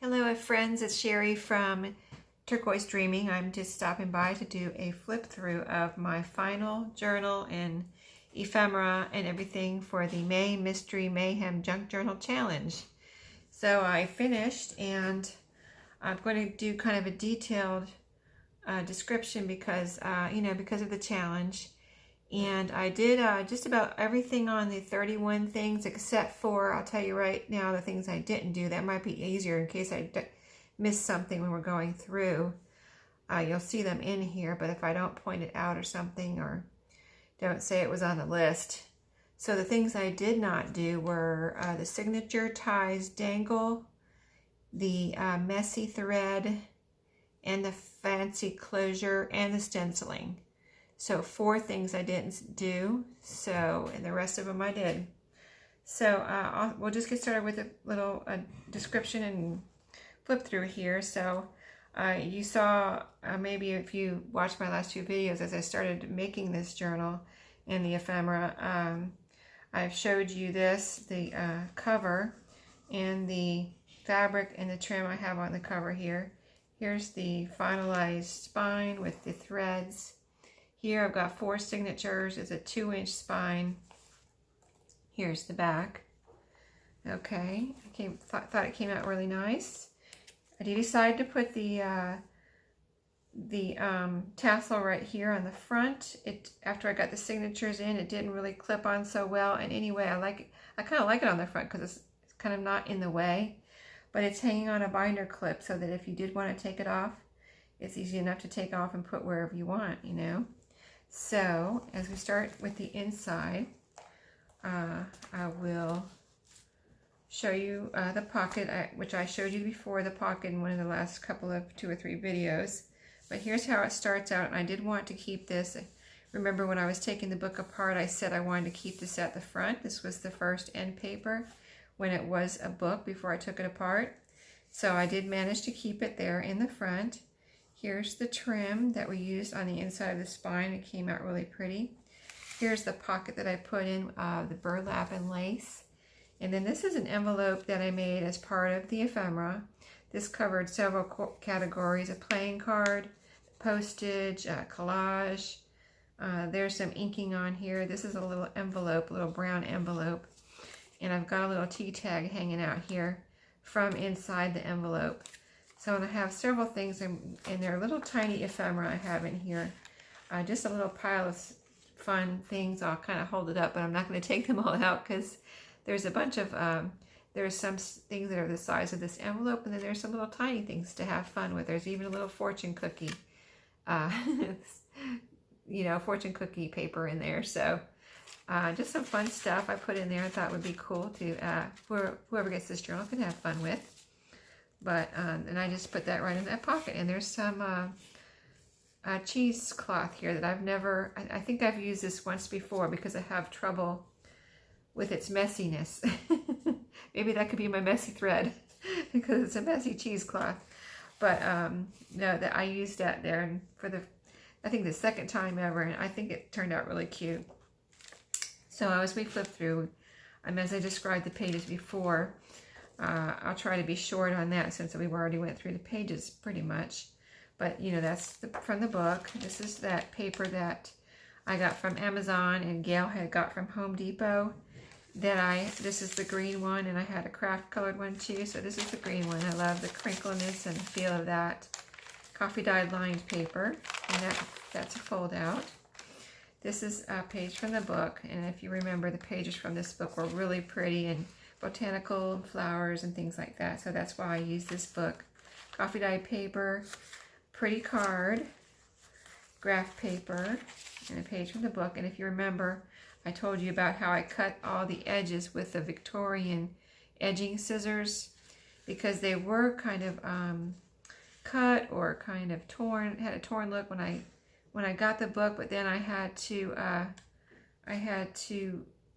Hello friends, it's Sherry from Turquoise Dreaming. I'm just stopping by to do a flip through of my final journal and ephemera and everything for the May Mystery Mayhem Junk Journal Challenge. So I finished and I'm going to do kind of a detailed description because, because of the challenge. And I did just about everything on the 31 things except for, I'll tell you right now, the things I didn't do. That might be easier in case I missed something when we're going through. You'll see them in here, but if I don't point it out or something, or don't say it was on the list. So the things I did not do were the signature ties dangle, the messy thread, and the fancy closure, and the stenciling. So 4 things I didn't do, and the rest of them I did. So we'll just get started with a little description and flip through here. So you saw, maybe if you watched my last 2 videos as I started making this journal and the ephemera, I've showed you this, the cover and the fabric and the trim I have on the cover here. Here's the finalized spine with the threads. Here I've got 4 signatures. It's a 2-inch spine. Here's the back. Okay, thought it came out really nice. I did decide to put the tassel right here on the front. After I got the signatures in, it didn't really clip on so well. And anyway, I kind of like it on the front because it's kind of not in the way, but it's hanging on a binder clip so that if you did want to take it off, it's easy enough to take off and put wherever you want, you know. So as we start with the inside, I will show you the pocket, which I showed you before, the pocket in one of the last couple of 2 or 3 videos. But here's how it starts out, and I did want to keep this. Remember when I was taking the book apart, I said I wanted to keep this at the front. This was the first end paper when it was a book before I took it apart. So I did manage to keep it there in the front. Here's the trim that we used on the inside of the spine. It came out really pretty. Here's the pocket that I put in the burlap and lace. And then this is an envelope that I made as part of the ephemera. This covered several categories: a playing card, postage, collage. There's some inking on here. This is a little envelope, a little brown envelope. And I've got a little T-tag hanging out here from inside the envelope. So I have several things in there, little tiny ephemera I have in here. Just a little pile of fun things. I'll kind of hold it up, but I'm not going to take them all out because there's a bunch of, there's some things that are the size of this envelope, and then there's some little tiny things to have fun with. There's even a little fortune cookie, fortune cookie paper in there. So just some fun stuff I put in there I thought would be cool to, whoever gets this journal can have fun with. But, and I just put that right in that pocket. And there's some cheesecloth here that I've never, I think I've used this once before because I have trouble with its messiness. Maybe that could be my messy thread because it's a messy cheesecloth. But no, that I used that there and for I think the 2nd time ever, and I think it turned out really cute. So as we flip through, as I described the pages before, I'll try to be short on that since we already went through the pages pretty much. But, that's from the book. This is that paper that I got from Amazon and Gail had got from Home Depot. This is the green one, and I had a craft colored one too. So this is the green one. I love the crinkliness and the feel of that coffee dyed lined paper. And that's a fold out. This is a page from the book. And if you remember, the pages from this book were really pretty and botanical flowers and things like that. So that's why I use this book. Coffee dyed paper, pretty card, graph paper, and a page from the book. And if you remember, I told you about how I cut all the edges with the Victorian edging scissors because they were kind of cut or kind of torn, had a torn look when I got the book, but then I had to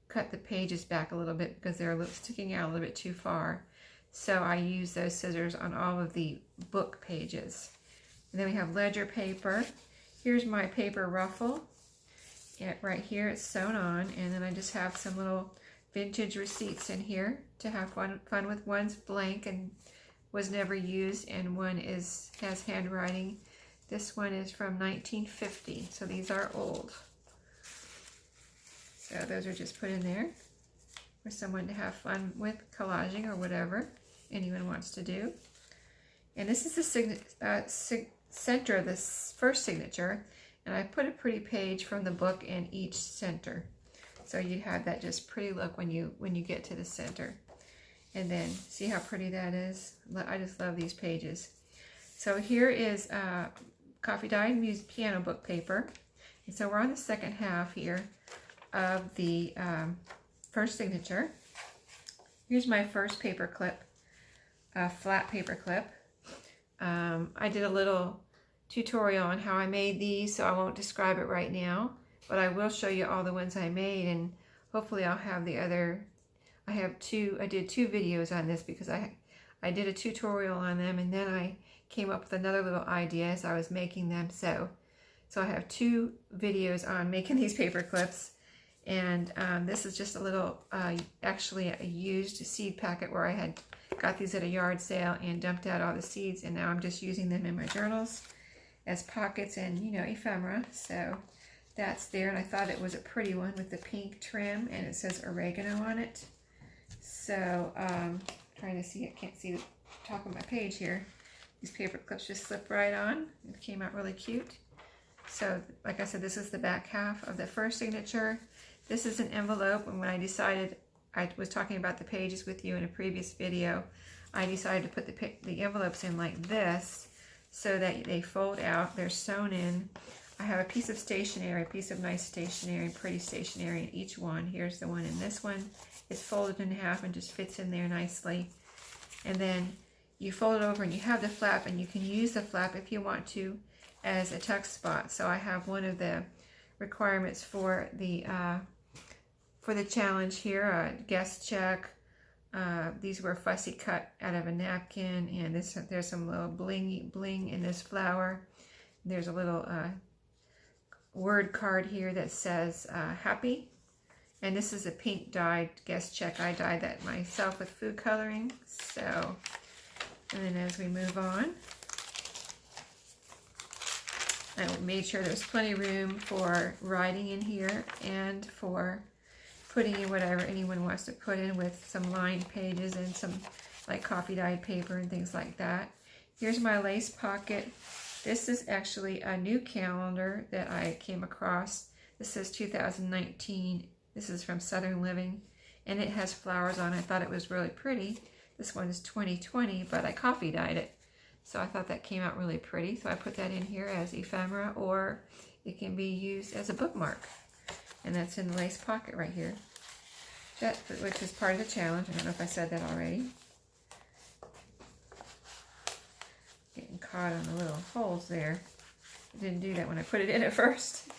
cut the pages back a little bit because they're sticking out a little bit too far. So I use those scissors on all of the book pages. And then we have ledger paper. Here's my paper ruffle. Right here it's sewn on, and then I just have some little vintage receipts in here to have fun with. One's blank and was never used, and one has handwriting. This one is from 1950, so these are old. So those are just put in there for someone to have fun with, collaging or whatever anyone wants to do. And this is the center of this first signature, and I put a pretty page from the book in each center. So you'd have that just pretty look when you get to the center. And then see how pretty that is? I just love these pages. So here is coffee dyed piano book paper. And so we're on the second half here of the first signature. Here's my first paper clip, flat paper clip. I did a little tutorial on how I made these, so I won't describe it right now, but I will show you all the ones I made, and hopefully I'll have the other. I did two videos on this because I did a tutorial on them, and then I came up with another little idea as I was making them. So I have two videos on making these paper clips, and this is just a little, actually a used seed packet where I had got these at a yard sale and dumped out all the seeds, and now I'm just using them in my journals as pockets and, you know, ephemera. So that's there, and I thought it was a pretty one with the pink trim, and it says oregano on it. So trying to see, I can't see the top of my page here. These paper clips just slip right on. It came out really cute. So like I said, this is the back half of the first signature. This is an envelope, and when I decided, I was talking about the pages with you in a previous video, I decided to put the envelopes in like this so that they fold out. They're sewn in. I have a piece of stationery, a piece of nice stationery, pretty stationery in each one. Here's the one in this one. It's folded in half and just fits in there nicely. And then you fold it over and you have the flap, and you can use the flap if you want to as a tuck spot. So I have one of the requirements for the challenge here, guest check. These were fussy cut out of a napkin, and there's some little bling in this flower. There's a little word card here that says happy, and this is a pink dyed guest check. I dyed that myself with food coloring. So, and then as we move on, I made sure there's plenty of room for writing in here and for putting in whatever anyone wants to put in, with some lined pages and some like coffee dyed paper and things like that. Here's my lace pocket. This is actually a new calendar that I came across. This says 2019. This is from Southern Living, and it has flowers on it. I thought it was really pretty. This one is 2020, but I coffee dyed it. So I thought that came out really pretty. So I put that in here as ephemera, or it can be used as a bookmark. And that's in the lace pocket right here, which is part of the challenge. I don't know if I said that already. Getting caught on the little holes there. I didn't do that when I put it in at first.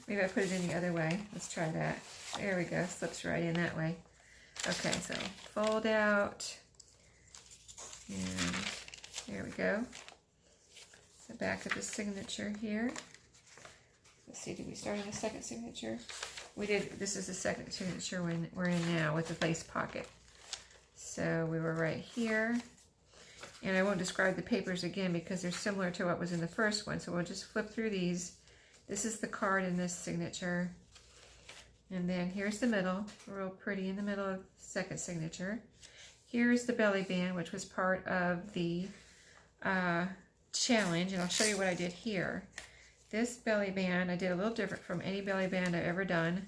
Maybe I put it in the other way. Let's try that. There we go. Slips right in that way. Okay, so fold out. And there we go. The back of the signature here. Let's see, did we start on the second signature? We did. This is the second signature we're in now with the lace pocket. So we were right here. And I won't describe the papers again because they're similar to what was in the first one. So we'll just flip through these. This is the card in this signature. And then here's the middle, real pretty in the middle of the second signature. Here's the belly band, which was part of the challenge. And I'll show you what I did here. This belly band, I did a little different from any belly band I've ever done.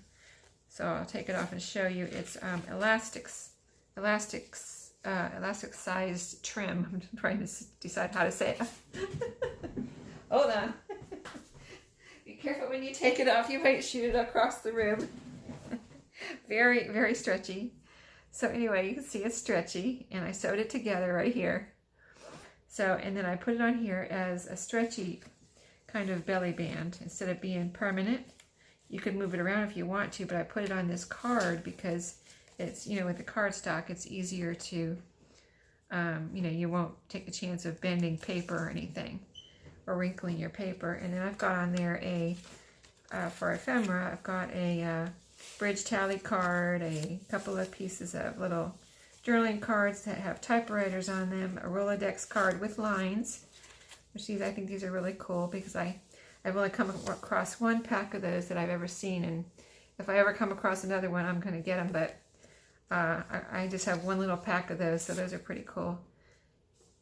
So I'll take it off and show you. It's elastic sized trim. I'm trying to decide how to say it. Hold on. Be careful when you take it off. You might shoot it across the room. Very, very stretchy. So anyway, you can see it's stretchy, and I sewed it together right here. So, and then I put it on here as a stretchy kind of belly band. Instead of being permanent, you could move it around if you want to, but I put it on this card because it's, you know, with the cardstock, it's easier to, you know, you won't take the chance of bending paper or anything, or wrinkling your paper. And then I've got on there for ephemera, I've got a bridge tally card, a couple of pieces of little journaling cards that have typewriters on them, a Rolodex card with lines, which I think these are really cool because I've only come across one pack of those that I've ever seen, and if I ever come across another one, I'm going to get them, but I just have one little pack of those, so those are pretty cool.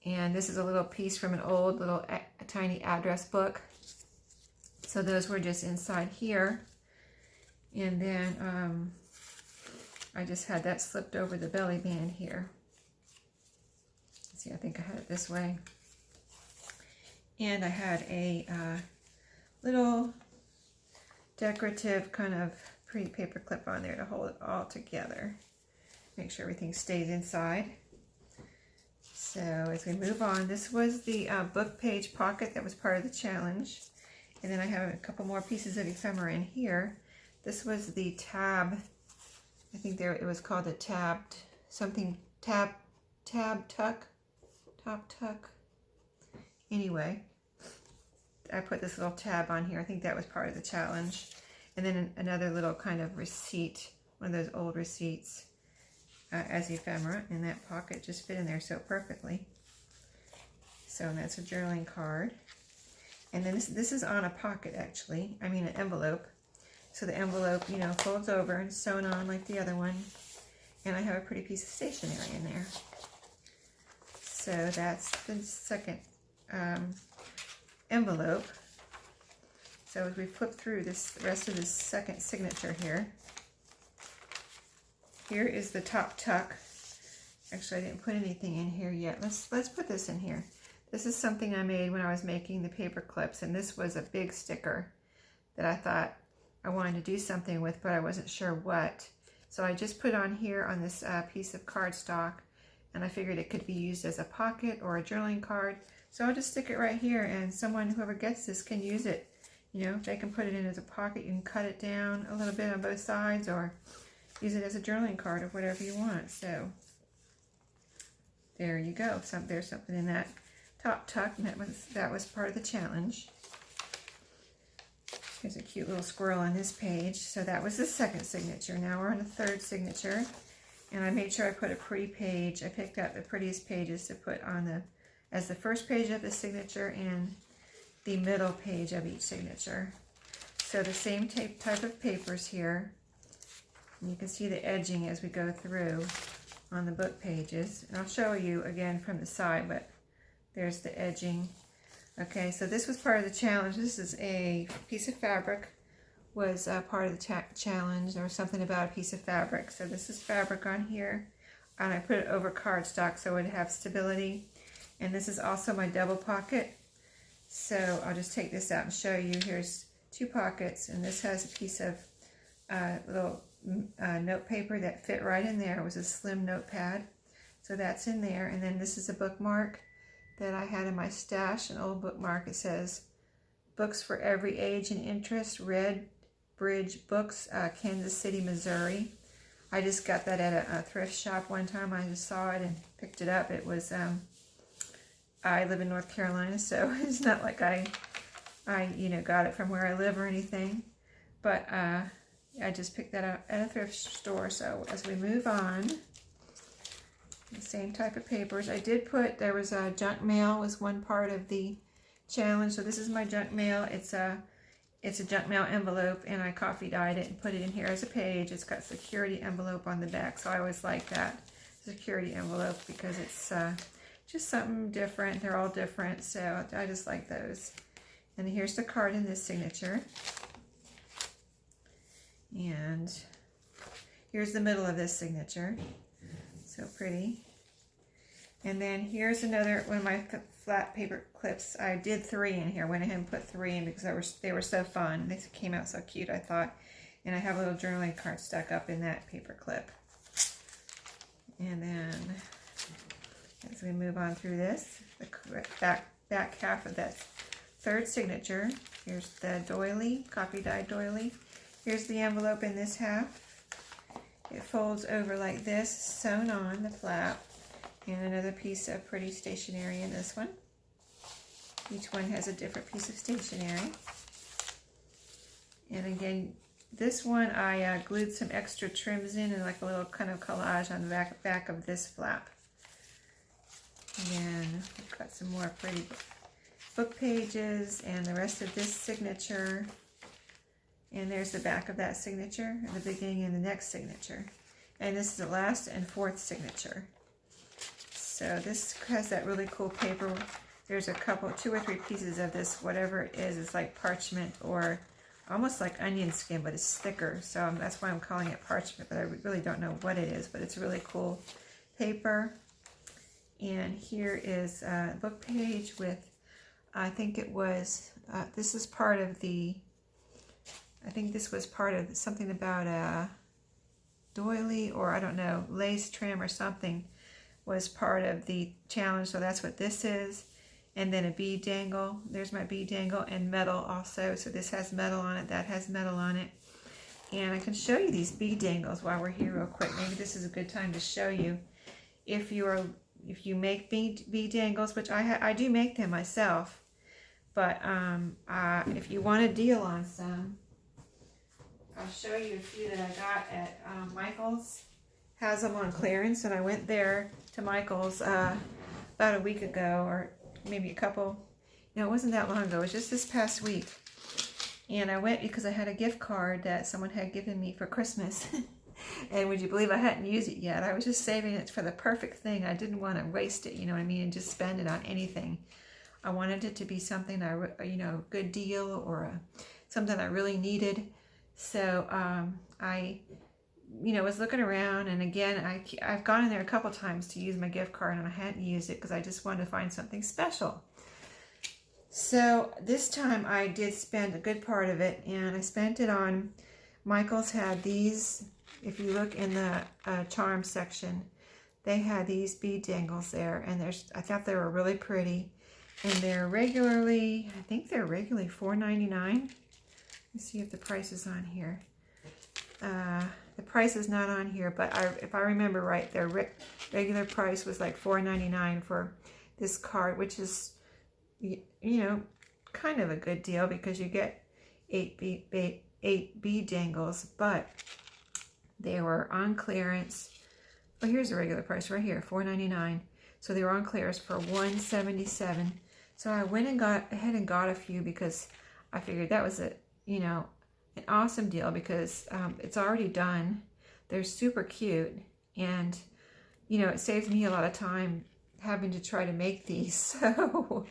And this is a little piece from an old little tiny address book. So those were just inside here. And then I just had that slipped over the belly band here. Let's see, I think I had it this way. And I had a little decorative kind of pretty paper clip on there to hold it all together. Make sure everything stays inside. So as we move on, this was the book page pocket that was part of the challenge. And then I have a couple more pieces of ephemera in here. This was the tab, I think it was called a tab tuck. Anyway, I put this little tab on here. I think that was part of the challenge. And then another little kind of receipt, one of those old receipts as ephemera, and that pocket just fit in there so perfectly. So that's a journaling card. And then this is on a pocket, actually. I mean an envelope. So the envelope, you know, folds over and sewn on like the other one. And I have a pretty piece of stationery in there. So that's the second envelope. So as we flip through the rest of this second signature here, here is the top tuck. Actually, I didn't put anything in here yet. Let's put this in here. This is something I made when I was making the paper clips, and this was a big sticker that I thought I wanted to do something with, but I wasn't sure what. So I just put on here on this piece of cardstock, and I figured it could be used as a pocket or a journaling card. So I'll just stick it right here, and whoever gets this can use it. You know, they can put it in as a pocket. You can cut it down a little bit on both sides, or use it as a journaling card or whatever you want. So there you go. There's something in that top tuck, and that was part of the challenge. There's a cute little squirrel on this page. So that was the second signature. Now we're on the third signature, and I made sure I put a pretty page. I picked out the prettiest pages to put on as the first page of the signature and the middle page of each signature. So the same type of papers here. And you can see the edging as we go through on the book pages. And I'll show you again from the side, but there's the edging. Okay, so this was part of the challenge. This is a piece of fabric, was part of the challenge. There was something about a piece of fabric. So this is fabric on here, and I put it over cardstock so it would have stability. And this is also my double pocket. So I'll just take this out and show you. Here's two pockets, and this has a piece of little note paper that fit right in there. It was a slim notepad, so that's in there. And then this is a bookmark that I had in my stash, an old bookmark. It says, "Books for every age and interest, Red Bridge Books, Kansas City, Missouri." I just got that at a thrift shop one time. I just saw it and picked it up. It was, I live in North Carolina, so it's not like I got it from where I live or anything. But I just picked that up at a thrift store. So as we move on, the same type of papers. I did put, there was a junk mail was one part of the challenge. So this is my junk mail. It's a junk mail envelope, and I coffee dyed it and put it in here as a page. It's got security envelope on the back, so I always like that security envelope because it's just something different. They're all different, so I just like those. And here's the card in this signature. And here's the middle of this signature. So pretty. And then here's another one of my flat paper clips. I did 3 in here. Went ahead and put 3 in because they were so fun. They came out so cute, I thought. And I have a little journaling card stuck up in that paper clip. And then as we move on through this, the back half of that third signature. Here's the doily, coffee dyed doily. Here's the envelope in this half. It folds over like this, sewn on the flap, and another piece of pretty stationery in this one. Each one has a different piece of stationery. And again, This one I glued some extra trims in and like a little kind of collage on the back of this flap. And I've got some more pretty book pages and the rest of this signature. And there's the back of that signature, and the beginning and the next signature. And this is the last and fourth signature. So this has that really cool paper. There's a couple, 2 or 3 pieces of this, whatever it is. It's like parchment or almost like onion skin, but it's thicker. So that's why I'm calling it parchment, but I really don't know what it is, but it's really cool paper. And here is a book page with, I think it was, this is part of the, I think this was part of something about a doily, or I don't know, lace trim or something was part of the challenge. So that's what this is. And then a bead dangle. There's my bead dangle, and metal also. So this has metal on it, that has metal on it. And I can show you these bead dangles while we're here real quick. Maybe this is a good time to show you. If you make bead dangles, which I do make them myself, but if you want a deal on some, I'll show you a few that I got at Michael's. Has them on clearance, and I went there to Michael's about a week ago, or maybe a couple. No, it wasn't that long ago. It was just this past week. And I went because I had a gift card that someone had given me for Christmas. And would you believe I hadn't used it yet? I was just saving it for the perfect thing. I didn't want to waste it, you know what I mean, and just spend it on anything. I wanted it to be something a good deal, or something I really needed. So I was looking around, and again, I've gone in there a couple times to use my gift card, and I hadn't used it because I just wanted to find something special. So this time I did spend a good part of it, and I spent it on, Michael's had these, if you look in the charm section, they had these bead dangles there, and I thought they were really pretty, and they're regularly, I think they're regularly $4.99. Let's see if the price is on here. The price is not on here, but if I remember right, their regular price was like $4.99 for this card, which is, kind of a good deal because you get 8 bead dangles, but they were on clearance. Well, here's the regular price right here, $4.99. So they were on clearance for $177. So I went and got ahead and got a few because I figured that was an awesome deal, because it's already done. They're super cute, and it saves me a lot of time having to try to make these. So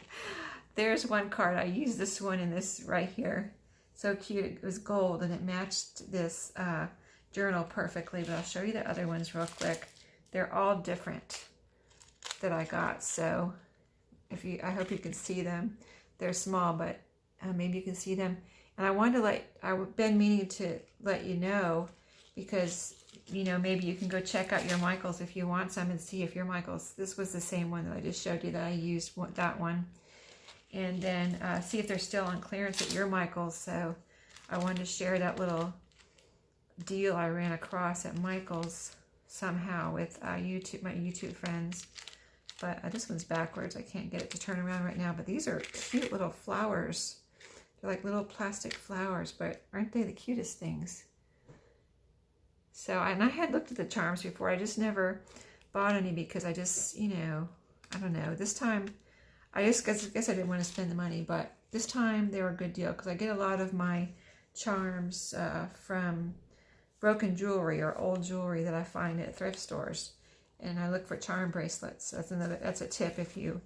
there's one card. I used this one in this right here. So cute. It was gold, and it matched this journal perfectly, but I'll show you the other ones real quick. They're all different that I got, so I hope you can see them. They're small, but maybe you can see them. And I wanted to I've been meaning to let you know, because, maybe you can go check out your Michael's if you want some and see if your Michael's, this was the same one that I just showed you that I used, that one. And then see if they're still on clearance at your Michael's. So I wanted to share that little deal I ran across at Michael's somehow with my YouTube friends. But this one's backwards. I can't get it to turn around right now. But these are cute little flowers. They're like little plastic flowers, but aren't they the cutest things? So, and I had looked at the charms before. I just never bought any because I just, I don't know. This time, I guess I didn't want to spend the money, but this time they were a good deal because I get a lot of my charms from broken jewelry or old jewelry that I find at thrift stores, and I look for charm bracelets. That's a tip if you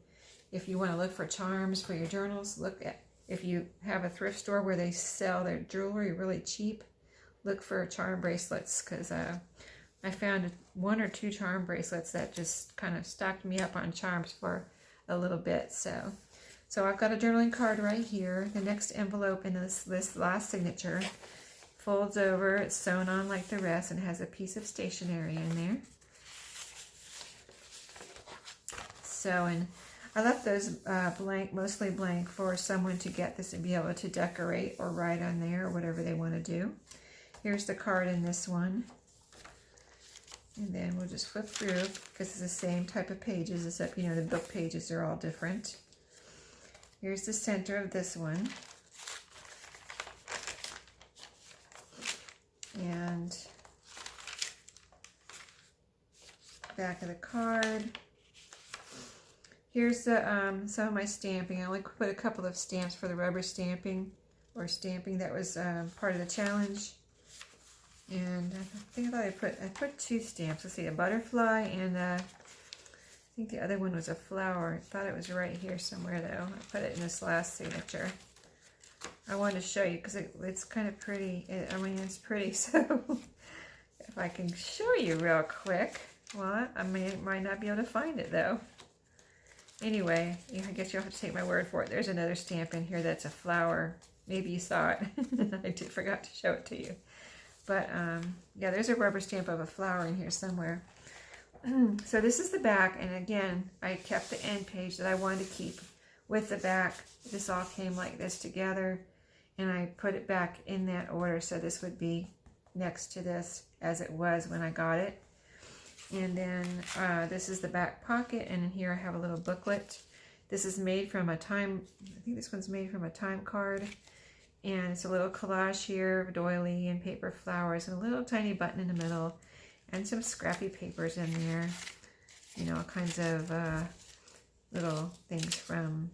want to look for charms for your journals. If you have a thrift store where they sell their jewelry really cheap, look for charm bracelets, because I found 1 or 2 charm bracelets that just kind of stocked me up on charms for a little bit. So I've got a journaling card right here. The next envelope in this last signature folds over. It's sewn on like the rest and has a piece of stationery in there. So, and I left those blank, mostly blank, for someone to get this and be able to decorate or write on there or whatever they want to do. Here's the card in this one. And then we'll just flip through because it's the same type of pages, except, the book pages are all different. Here's the center of this one. And back of the card. Here's the some of my stamping. I only put a couple of stamps for the rubber stamping or stamping that was part of the challenge. And I thought I put 2 stamps. Let's see, a butterfly and I think the other one was a flower. I thought it was right here somewhere though. I put it in this last signature. I wanted to show you because it's kind of pretty. I mean, it's pretty. So if I can show you real quick. Well, I might not be able to find it though. Anyway, I guess you'll have to take my word for it. There's another stamp in here that's a flower. Maybe you saw it. I forgot to show it to you. But yeah, there's a rubber stamp of a flower in here somewhere. So this is the back, and again, I kept the end page that I wanted to keep with the back. This all came like this together, and I put it back in that order, so this would be next to this as it was when I got it. And then this is the back pocket, and in here I have a little booklet. This is made from a time, I think this one's made from a time card. And it's a little collage here of doily and paper flowers and a little tiny button in the middle and some scrappy papers in there. You know, all kinds of little things from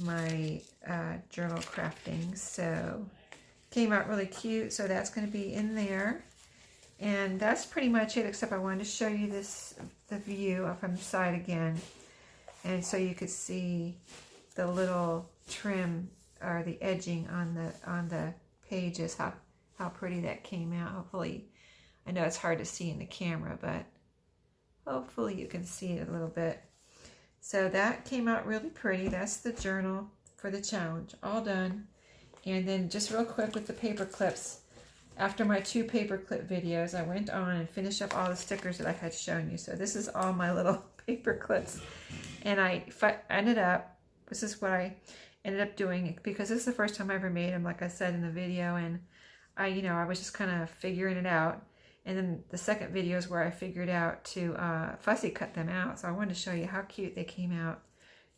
my journal crafting. So came out really cute. So that's going to be in there. And that's pretty much it, except I wanted to show you the view from the side again. And so you could see the little trim or the edging on the pages, how pretty that came out. Hopefully, I know it's hard to see in the camera, but hopefully you can see it a little bit. So that came out really pretty. That's the journal for the challenge, all done. And then just real quick with the paper clips, after my 2 paper clip videos, I went on and finished up all the stickers that I had shown you. So this is all my little paper clips. And this is what I ended up doing, because this is the first time I ever made them, like I said in the video, and I was just kind of figuring it out. And then the second video is where I figured out to fussy cut them out. So I wanted to show you how cute they came out.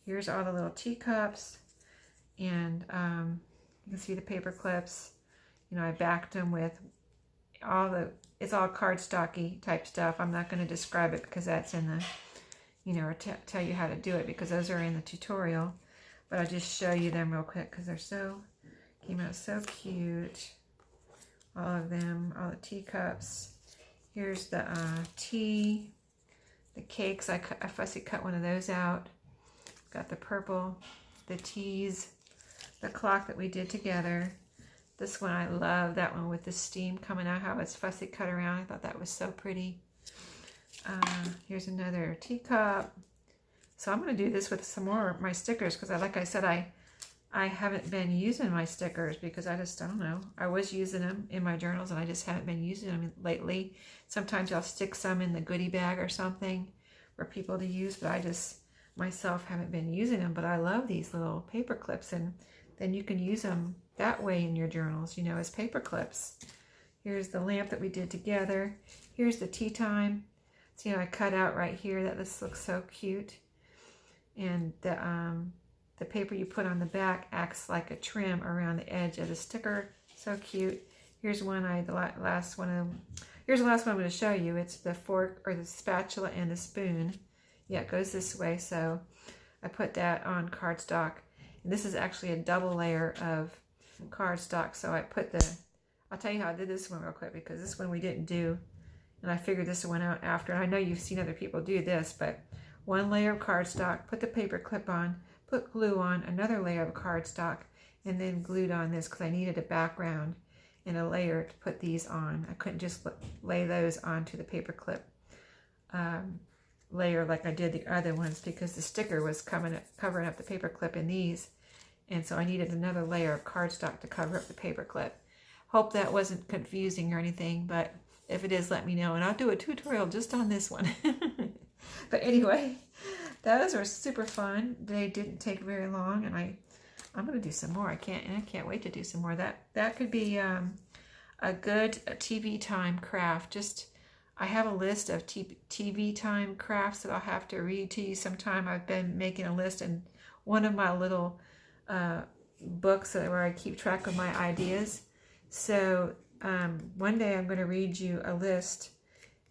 Here's all the little teacups, and you can see the paper clips. You know, I backed them with it's all cardstocky type stuff. I'm not going to describe it because that's in the, or tell you how to do it, because those are in the tutorial. But I'll just show you them real quick because they're came out so cute. All of them, all the teacups. Here's the tea, the cakes. I fussy cut one of those out. Got the purple, the teas, the clock that we did together. This one, I love that one with the steam coming out, how it's fussy cut around. I thought that was so pretty. Here's another teacup. So I'm going to do this with some more of my stickers because, like I said, I haven't been using my stickers because I don't know. I was using them in my journals and I just haven't been using them lately. Sometimes I'll stick some in the goodie bag or something for people to use, but I just myself haven't been using them. But I love these little paper clips, and then you can use them that way in your journals, as paper clips. Here's the lamp that we did together. Here's the tea time. So, I cut out right here. This looks so cute. And the paper you put on the back acts like a trim around the edge of the sticker. So cute. Here's one here's the last one I'm going to show you. It's the fork or the spatula and the spoon. Yeah, it goes this way. So I put that on cardstock. And this is actually a double layer of cardstock. So I'll tell you how I did this one real quick, because this one we didn't do. And I figured this one out after. And I know you've seen other people do this, but one layer of cardstock, put the paper clip on, put glue on, another layer of cardstock, and then glued on this because I needed a background and a layer to put these on. I couldn't just lay those onto the paper clip layer like I did the other ones, because the sticker was covering up the paper clip in these, and so I needed another layer of cardstock to cover up the paper clip. Hope that wasn't confusing or anything, but if it is, let me know, and I'll do a tutorial just on this one. But anyway, those were super fun. They didn't take very long, and I'm going to do some more. I can't wait to do some more. That could be a good TV time craft. I have a list of TV time crafts that I'll have to read to you sometime. I've been making a list in one of my little books where I keep track of my ideas. So one day I'm going to read you a list,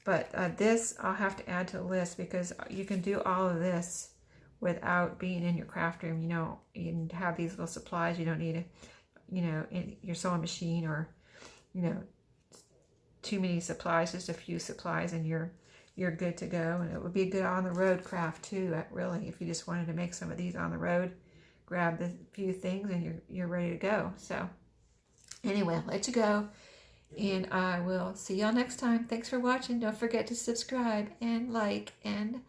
but this I'll have to add to the list because you can do all of this without being in your craft room. You know, you can have these little supplies. You don't need your sewing machine or, too many supplies, just a few supplies, and you're good to go. And it would be a good on the road craft too, really, if you just wanted to make some of these on the road. Grab the few things and you're ready to go. So anyway, I'll let you go, and I will see y'all next time. Thanks for watching. Don't forget to subscribe and like and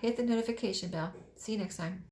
hit the notification bell. See you next time.